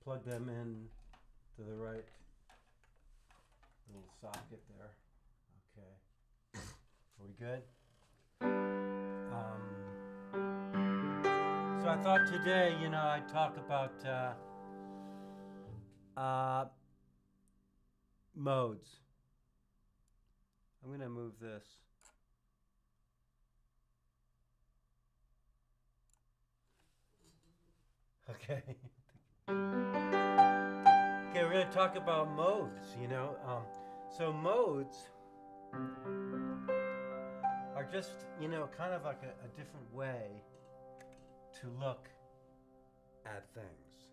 plug them in to the right little socket there. Okay. Are we good? So I thought today, I'd talk about modes. I'm going to move this. Okay. Okay, we're going to talk about modes, So modes are just, kind of like a different way to look at things.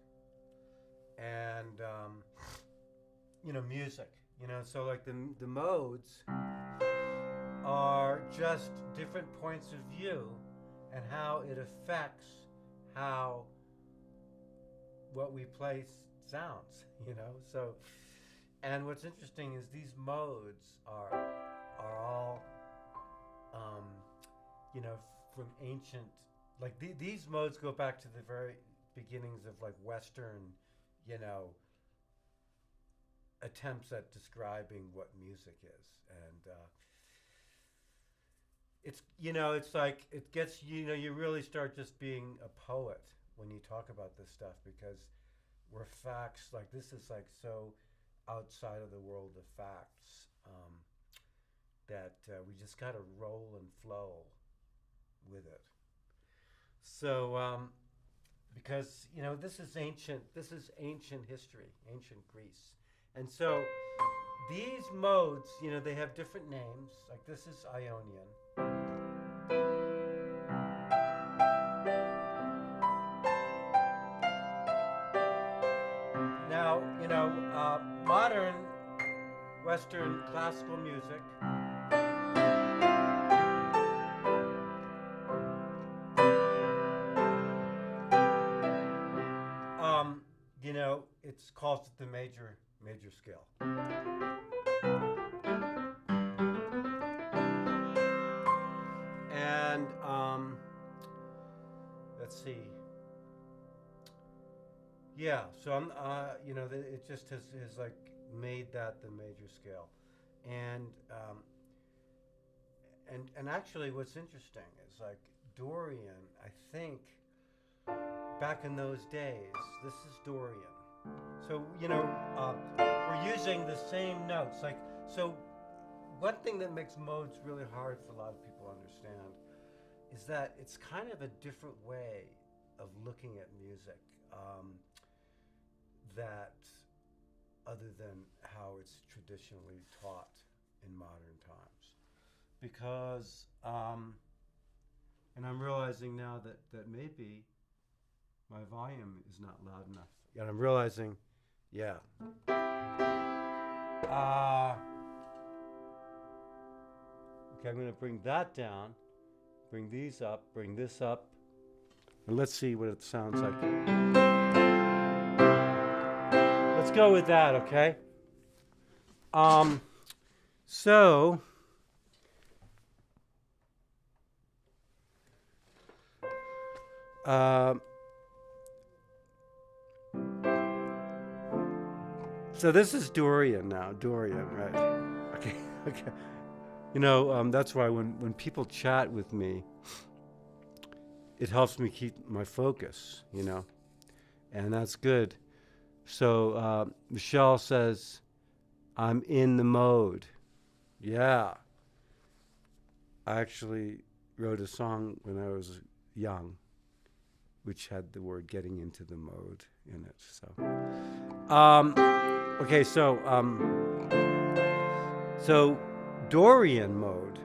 And, music, so like the modes are just different points of view and how it affects how what we play sounds, so, and what's interesting is these modes are all, from ancient, like these modes go back to the very beginnings of like Western, attempts at describing what music is. And it's like it gets, you really start just being a poet when you talk about this stuff, because we're facts, like this is like so outside of the world of facts, that we just got to roll and flow with it. So because this is ancient history, ancient Greece. And so these modes, they have different names. Like this is Ionian. Now, modern Western classical music it's called the major scale. And let's see. Yeah, so I'm it just has like made that the major scale. And and actually what's interesting is like Dorian, I think back in those days, this is Dorian. So, we're using the same notes. Like, so one thing that makes modes really hard for a lot of people to understand is that it's kind of a different way of looking at music, that other than how it's traditionally taught in modern times. Because, and I'm realizing now that maybe my volume is not loud enough. And I'm realizing, yeah. Okay, I'm going to bring that down, bring these up, bring this up, and let's see what it sounds like. Let's go with that, okay? So this is Dorian now. Dorian, right? Okay. That's why when people chat with me, it helps me keep my focus, and that's good. So Michelle says, I'm in the mode. Yeah. I actually wrote a song when I was young, which had the word getting into the mode in it. So, okay, so Dorian mode.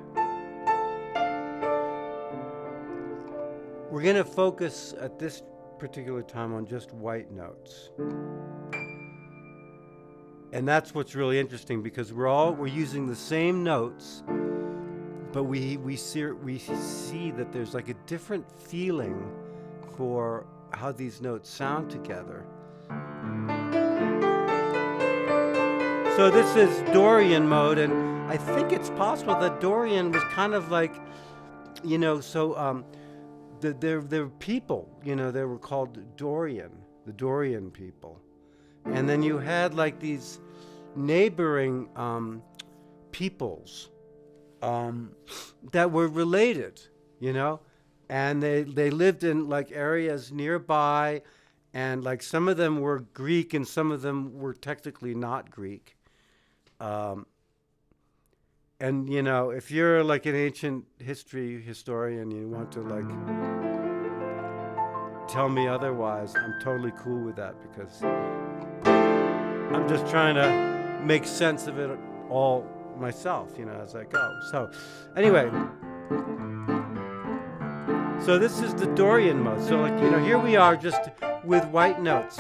We're going to focus at this particular time on just white notes. And that's what's really interesting, because we're using the same notes, but we see that there's like a different feeling for how these notes sound together. So this is Dorian mode, and I think it's possible that Dorian was kind of like, they're people, they were called Dorian, the Dorian people. and then you had like these neighboring peoples that were related, you know, and they lived in like areas nearby, and like some of them were Greek and some of them were technically not Greek. And you know, if you're like an ancient history historian, you want to like tell me otherwise, I'm totally cool with that, because I'm just trying to make sense of it all myself, you know, as I go. So anyway, so this is the Dorian mode. So like, you know, here we are just with white notes.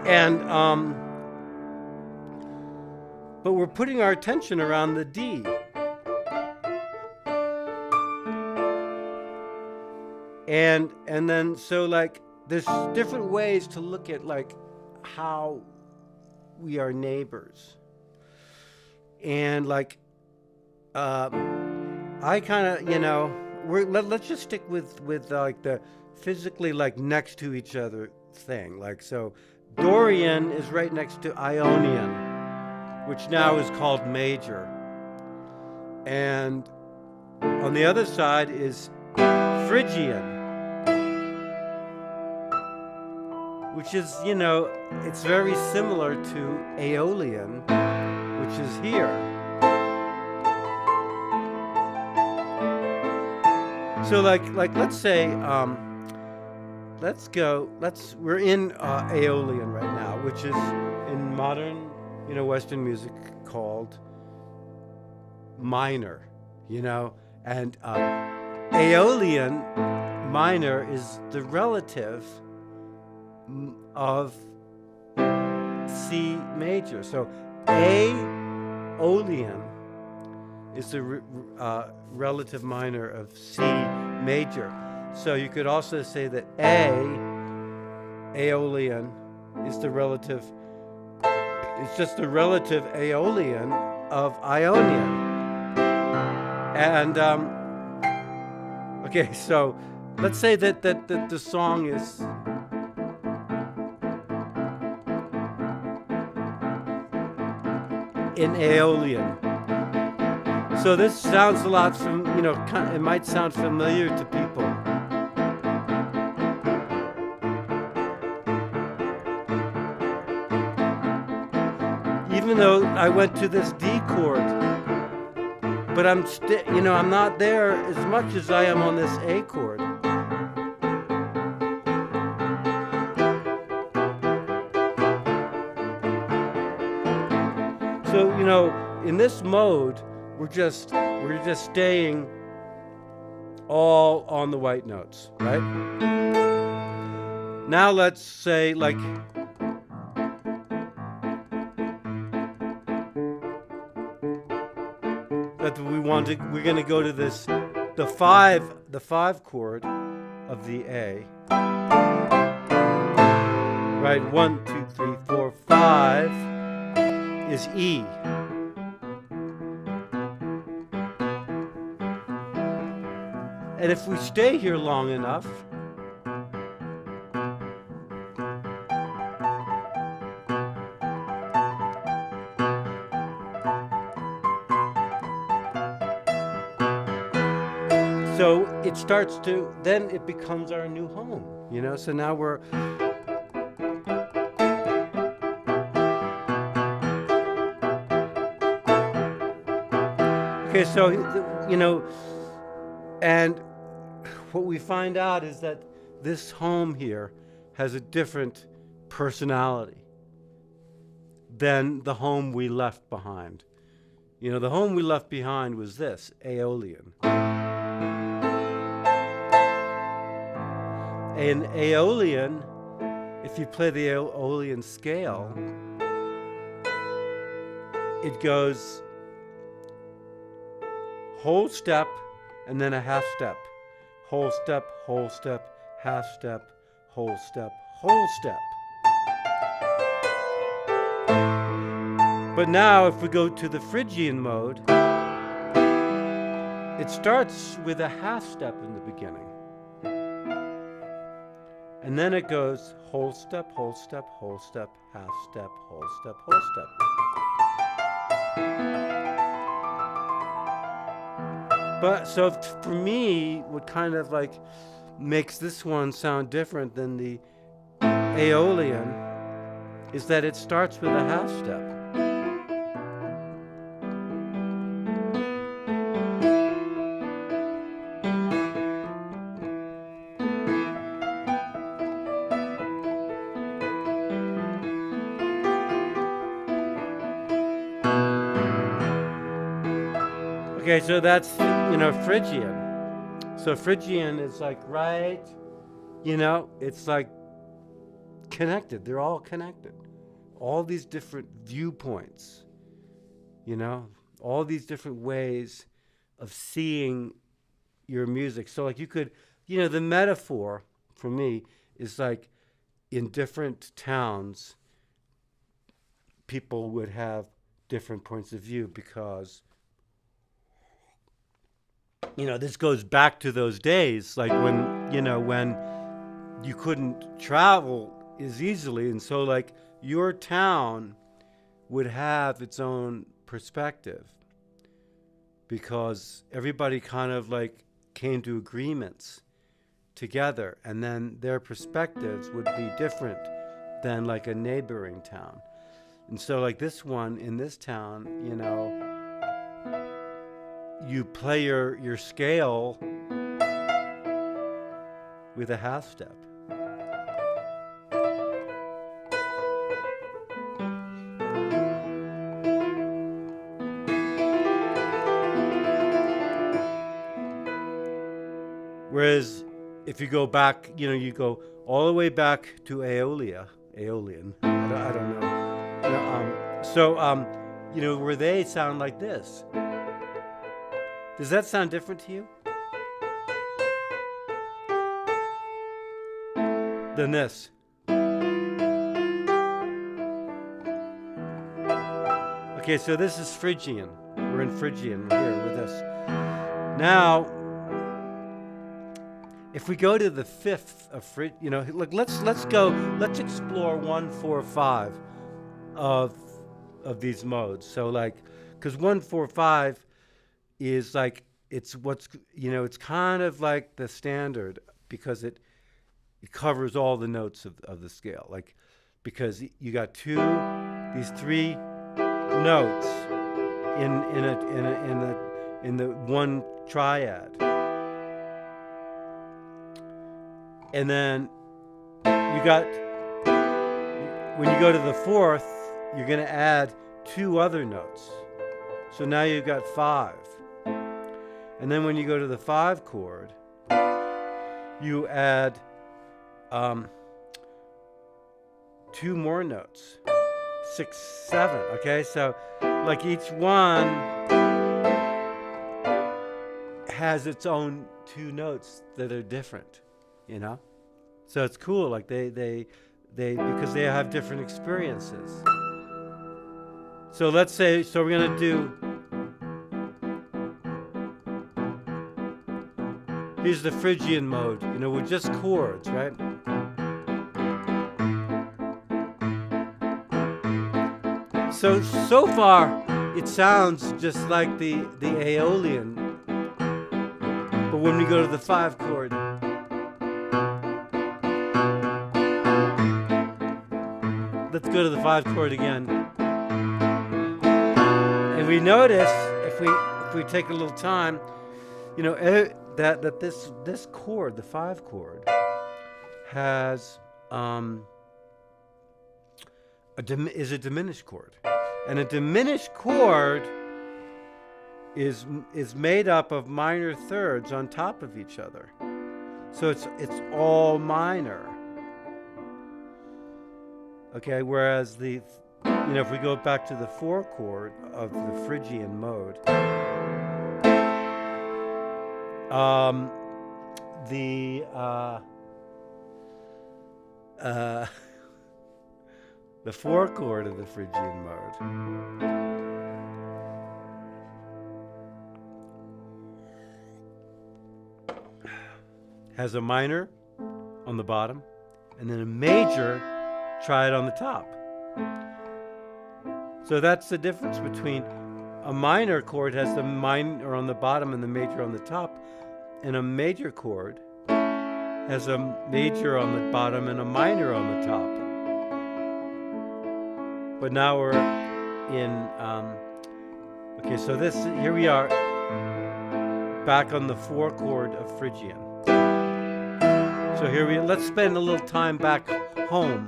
And but we're putting our attention around the D. And then so like there's different ways to look at like how we are neighbors. And like I kind of, you know, let's just stick with like the physically like next to each other thing. Like so Dorian is right next to Ionian, which now is called major. And on the other side is Phrygian, which is, you know, it's very similar to Aeolian, which is here. So like let's say, we're in Aeolian right now, which is in modern, you know, Western music called minor, you know, and Aeolian minor is the relative of C major. So Aeolian is the relative minor of C major. So you could also say that Aeolian is the relative, it's just the relative Aeolian of Ionian. And okay, so let's say that the song is in Aeolian. So this sounds a lot from, you know, it might sound familiar to people. Even though I went to this D chord, but I'm you know, I'm not there as much as I am on this A chord. So, you know, in this mode, we're just staying all on the white notes, right? Now let's say like that we're going to go to this, the five chord of the A. Right, 1, 2, 3, 4, 5 is E. And if we stay here long enough, so it starts to, then it becomes our new home, you know? So now we're, okay, so, you know, and what we find out is that this home here has a different personality than the home we left behind. You know, the home we left behind was this, Aeolian. In Aeolian, if you play the Aeolian scale, it goes whole step and then a half step. Whole step, half step, whole step, whole step. But now if we go to the Phrygian mode, it starts with a half step in the beginning. And then it goes whole step, whole step, whole step, half step, whole step, whole step. But so for me, what kind of like makes this one sound different than the Aeolian is that it starts with a half step. Okay, so that's, Phrygian. So Phrygian is like right, it's like connected. They're all connected. All these different viewpoints, all these different ways of seeing your music. So like you could, the metaphor for me is like in different towns, people would have different points of view because this goes back to those days, like when you couldn't travel as easily. And so like your town would have its own perspective because everybody kind of like came to agreements together, and then their perspectives would be different than like a neighboring town. And so like this one in this town, you play your scale with a half step. Whereas if you go back, you go all the way back to Aeolian. I don't know. Where they sound like this. Does that sound different to you than this? Okay, so this is Phrygian. We're in Phrygian here with this. Now, if we go to the fifth of Phrygian, let's explore 1, 4, 5 of these modes. So because 1, 4, 5 is like it's kind of like the standard because it covers all the notes of the scale, like because you got these 3 notes in the one triad, and then you got, when you go to the 4th, you're going to add 2 other notes, so now you've got 5. And then when you go to the 5 chord, you add 2 more notes, 6, 7. Okay, so like each one has its own 2 notes that are different, So it's cool. Like they because they have different experiences. So let's say, we're gonna do. Here's the Phrygian mode, with just chords, right? So far, it sounds just like the Aeolian. But when we go to the 5 chord, let's go to the 5 chord again. And we notice, if we take a little time, that this chord, the 5 chord, has is a diminished chord, and a diminished chord is made up of minor thirds on top of each other, so it's all minor. Okay, whereas if we go back to the 4 chord of the Phrygian mode. The 4 chord of the Phrygian mode has a minor on the bottom and then a major, try it on the top. So that's the difference between a minor chord has the minor on the bottom and the major on the top, and a major chord has a major on the bottom and a minor on the top. But now we're in, okay, so here we are back on the 4 chord of Phrygian. So let's spend a little time back home.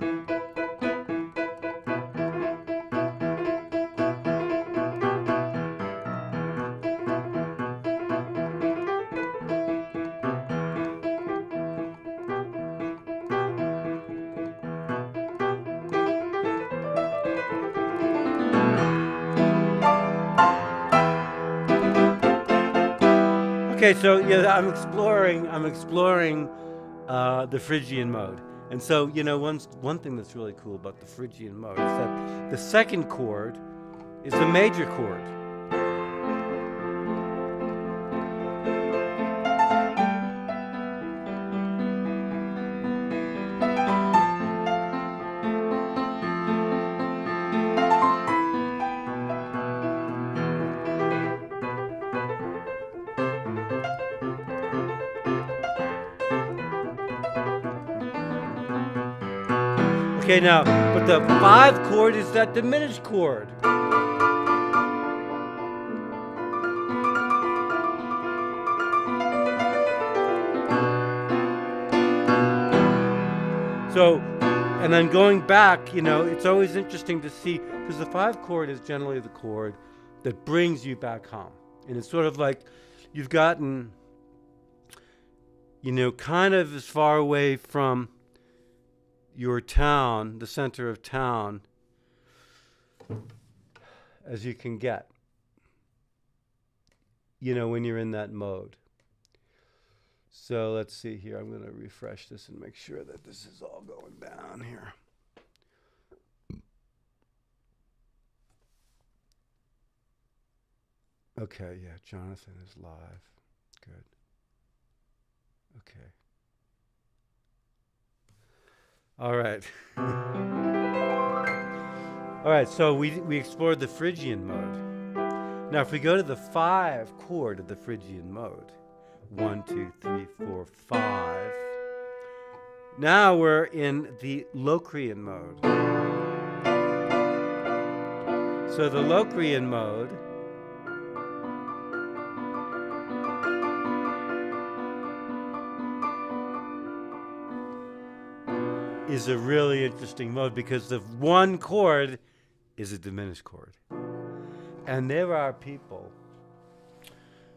Okay, so yeah, I'm exploring the Phrygian mode, and so one thing that's really cool about the Phrygian mode is that the second chord is the major chord. Okay, now, but the 5 chord is that diminished chord. So, and then going back, it's always interesting to see, because the 5 chord is generally the chord that brings you back home. And it's sort of like you've gotten, kind of as far away from your town, the center of town, as you can get, when you're in that mode. So let's see here. I'm going to refresh this and make sure that this is all going down here. Okay, yeah, Jonathan is live. Good. Okay. All right. All right, so we explored the Phrygian mode. Now, if we go to the 5 chord of the Phrygian mode, 1, 2, 3, 4, 5. Now we're in the Locrian mode. So the Locrian mode is a really interesting mode because the 1 chord is a diminished chord. And there are people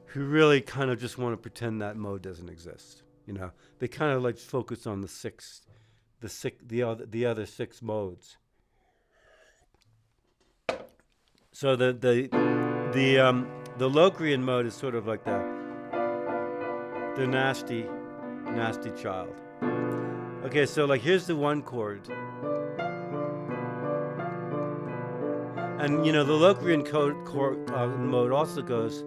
who really kind of just want to pretend that mode doesn't exist. They kind of like focus on the other 6 modes. So the Locrian mode is sort of like the nasty child. Okay, so here's the 1 chord. And the Locrian mode also goes.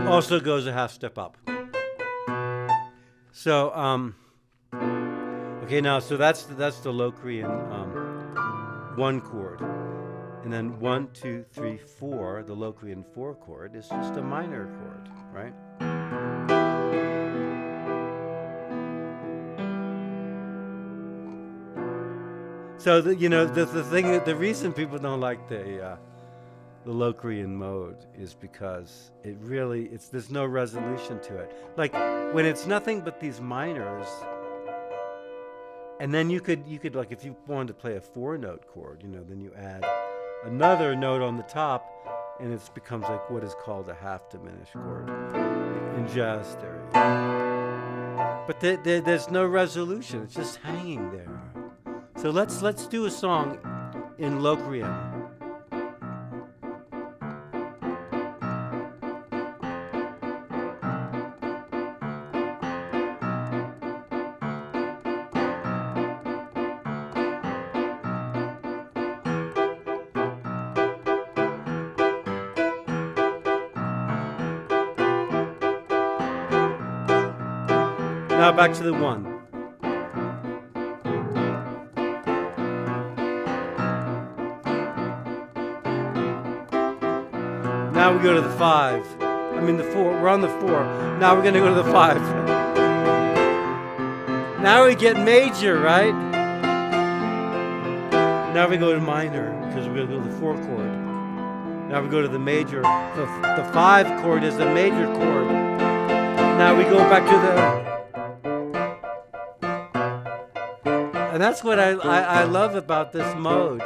Also goes a half step up. So, okay, now, so that's the Locrian 1 chord. And then 1, 2, 3, 4, the Locrian 4 chord is just a minor chord, right? So, the reason people don't like the Locrian mode is because there's no resolution to it. Like when it's nothing but these minors, and then you could like if you wanted to play a 4-note chord, then you add another note on the top, and it becomes like what is called a half diminished chord in jazz theory. But there's no resolution; it's just hanging there. So let's do a song in Locrian. Now back to the 1. Now we go to the 5. I mean the 4. We're on the 4. Now we're going to go to the 5. Now we get major, right? Now we go to minor because we're going to go to the 4 chord. Now we go to the major. The 5 chord is the major chord. Now we go back to the... And that's what I love about this mode.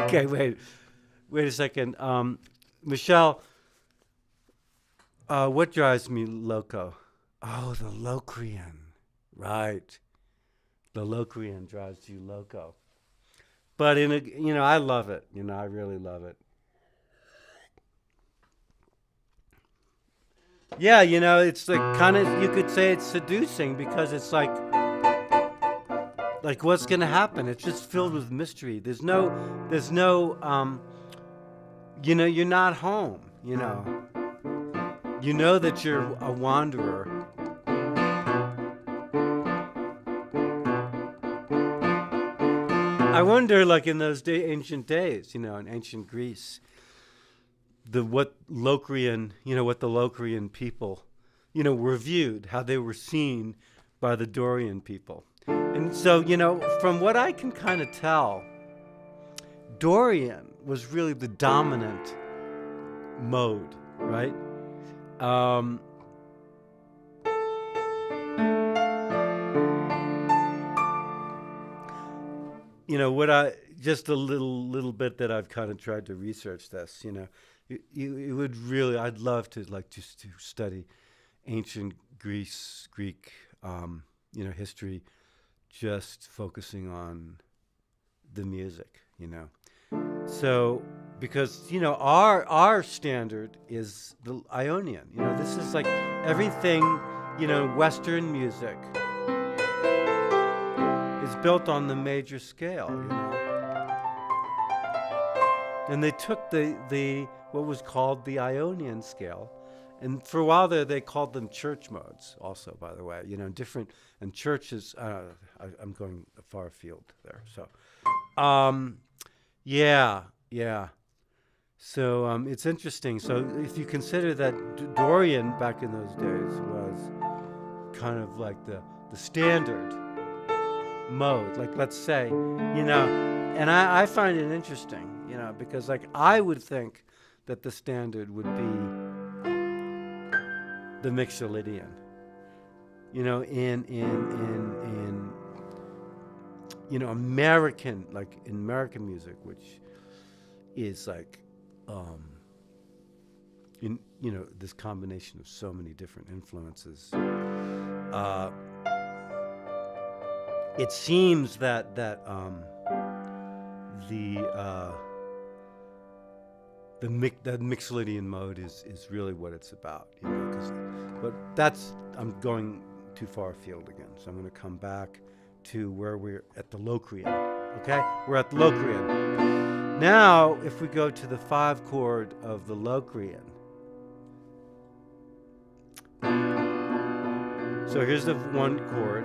Okay, wait a second. Michelle, what drives me loco? Oh, the Locrian. Right. The Locrian drives you loco. But I love it. I really love it. Yeah, it's like kind of, you could say it's seducing because it's like what's going to happen? It's just filled with mystery. There's no, you're not home, You know that you're a wanderer. I wonder, like in those ancient days, in ancient Greece, what the Locrian people, were viewed, how they were seen by the Dorian people. And so, from what I can kind of tell, Dorian was really the dominant mode, right? Just a little bit that I've kind of tried to research this, it would really, I'd love to just to study ancient Greek, history, just focusing on the music, So, because, our standard is the Ionian. This is like everything, Western music is built on the major scale, And they took the what was called the Ionian scale, and for a while there they called them church modes also, by the way, different, and churches, I'm going far afield there, so yeah. So it's interesting. So if you consider that Dorian back in those days was kind of like the standard mode, like let's say, and I find it interesting, because I would think that the standard would be the mixture Lydian, in American, like in American music, which is like, this combination of so many different influences. It seems that the Mixolydian mode is really what it's about, but I'm going too far afield again, so I'm going to come back to where we're at the Locrian. Okay, we're at the Locrian. Now, if we go to the 5 chord of the Locrian, so here's the 1 chord.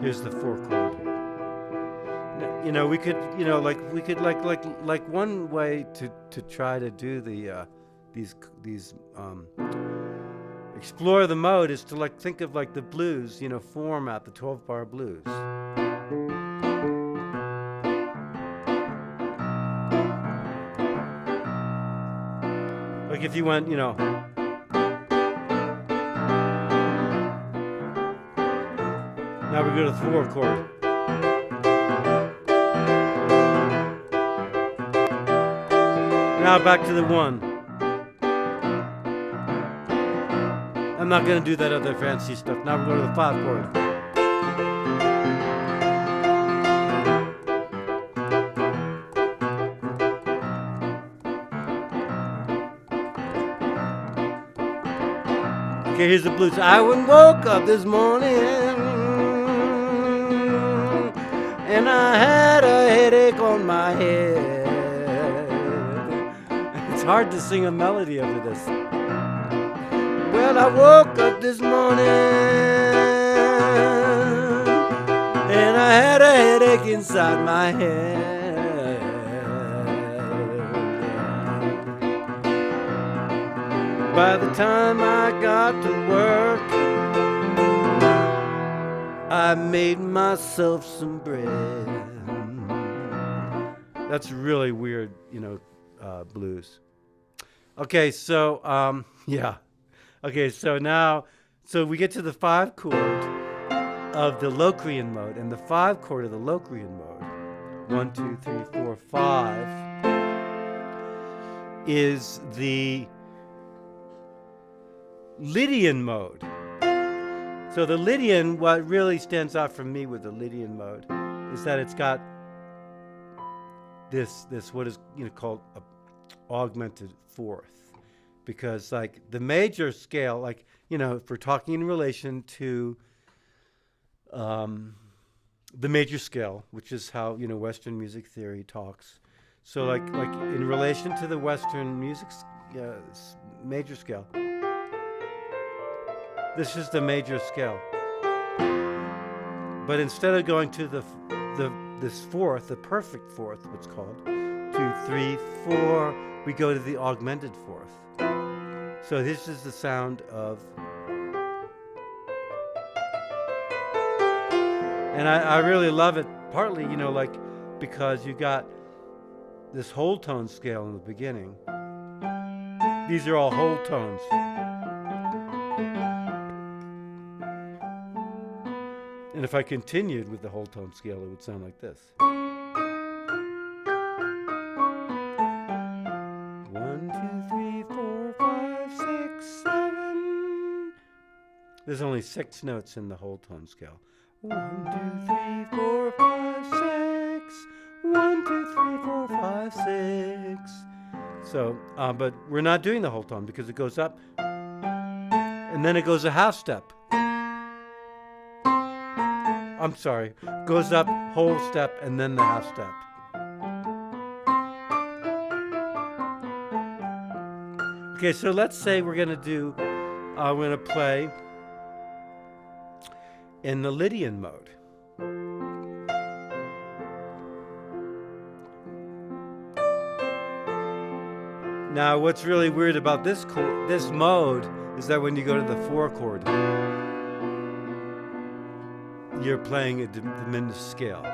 Here's the 4 chord. We could, one way to try to do these explore the mode is to think of the blues, format, the 12-bar blues. Like if you went, now we go to the 4 chord. Now back to the 1. I'm not going to do that other fancy stuff. Now we're going to the 5 chord. Okay, here's the blues. I woke up this morning and I had a headache on my head. sing a melody over this. Well, I woke up this morning and I had a headache inside my head. By the time I got to work, I made myself some bread. That's really weird, blues. Okay, so, yeah. Okay, so now, we get to the 5 chord of the Locrian mode, and the 5 chord of the Locrian mode, 1, 2, 3, 4, 5, is the Lydian mode. So the Lydian, what really stands out for me with the Lydian mode is that it's got this what is called a augmented fourth. Because like the major scale, like, if we're talking in relation to the major scale, which is how, Western music theory talks. So like in relation to the Western music major scale, this is the major scale. But instead of going to this fourth, the perfect fourth, what's called 2, 3, 4, we go to the augmented fourth. So this is the sound of, and I really love it, partly, because you got this whole tone scale in the beginning. These are all whole tones. And if I continued with the whole tone scale, it would sound like this. 1, 2, 3, 4, 5, 6, 7. There's only 6 notes in the whole tone scale. 1, 2, 3, 4, 5, 6. 1, 2, 3, 4, 5, 6. So, but we're not doing the whole tone because it goes up and then it goes a half step. I'm sorry, goes up, whole step, and then the half step. Okay, so let's say we're going to play in the Lydian mode. Now, what's really weird about this mode is that when you go to the 4 chord, you're playing a diminished scale.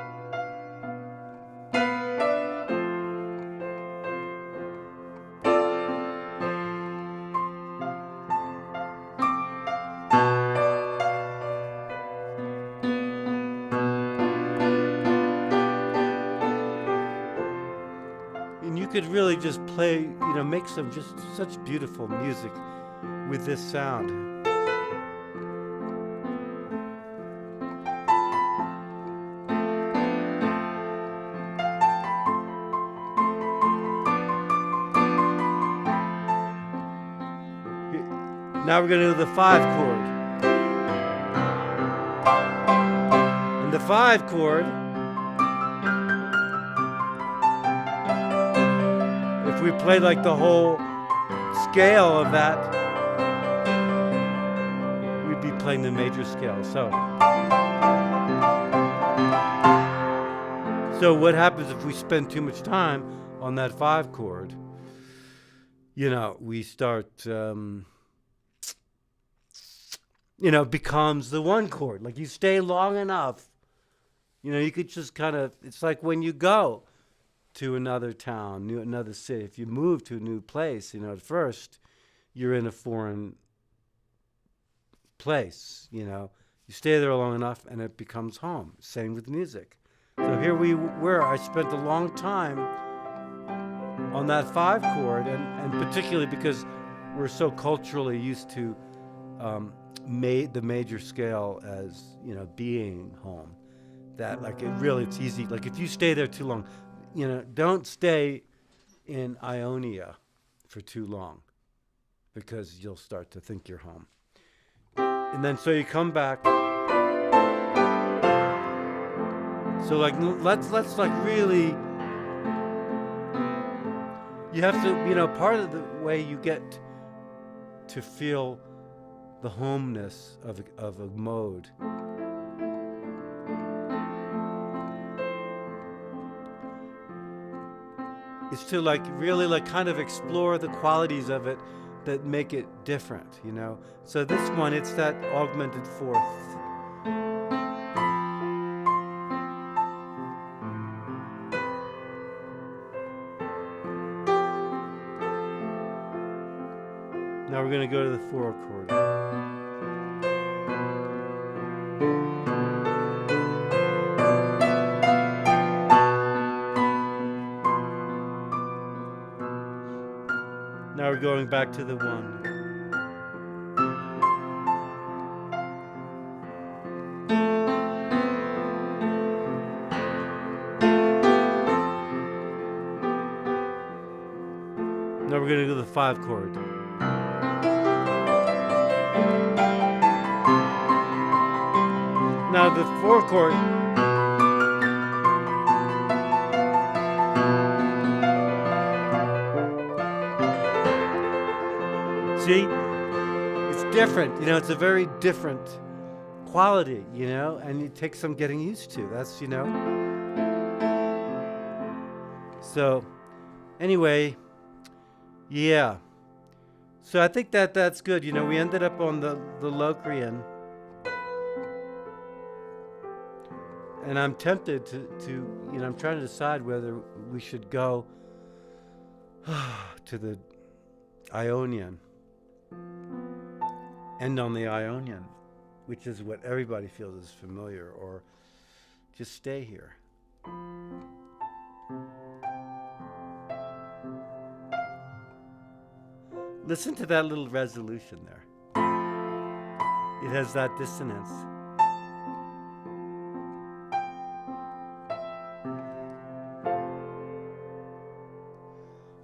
And you could really just play, make some just such beautiful music with this sound. Now we're going to do the 5 chord. And the 5 chord, if we play like the whole scale of that, we'd be playing the major scale. So what happens if we spend too much time on that 5 chord? We start... becomes the 1 chord. Like you stay long enough, you could just kind of, it's like when you go to another town, another city, if you move to a new place, at first you're in a foreign place, you stay there long enough and it becomes home. Same with music. So here we were, I spent a long time on that 5 chord, and particularly because we're so culturally used to the major scale as being home, that like it's easy. Like if you stay there too long, don't stay in Ionia for too long, because you'll start to think you're home. And then so you come back. So like let's like really, You have to, you know, part of the way you get to feel the homeness of a mode is to like really like kind of explore the qualities of it that make it different, you know. So this one, it's that augmented fourth. Now we're going to go to the 4 chord. Now we're going back to the 1. Now we're going to go to the 5 chord. Now the 4 chord. See? It's different. You know, it's a very different quality, you know, and it takes some getting used to. That's, you know. So, anyway, yeah. So I think that's good. You know, we ended up on the Locrian. And I'm tempted to, you know, I'm trying to decide whether we should go to the Ionian. End on the Ionian, which is what everybody feels is familiar, or just stay here. Listen to that little resolution there. It has that dissonance.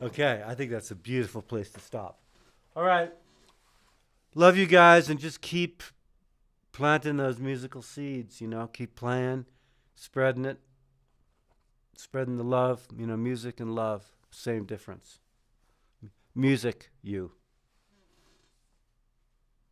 Okay, I think that's a beautiful place to stop. All right. Love you guys, and just keep planting those musical seeds, you know. Keep playing, spreading it, spreading the love. You know, music and love, same difference. Music, you.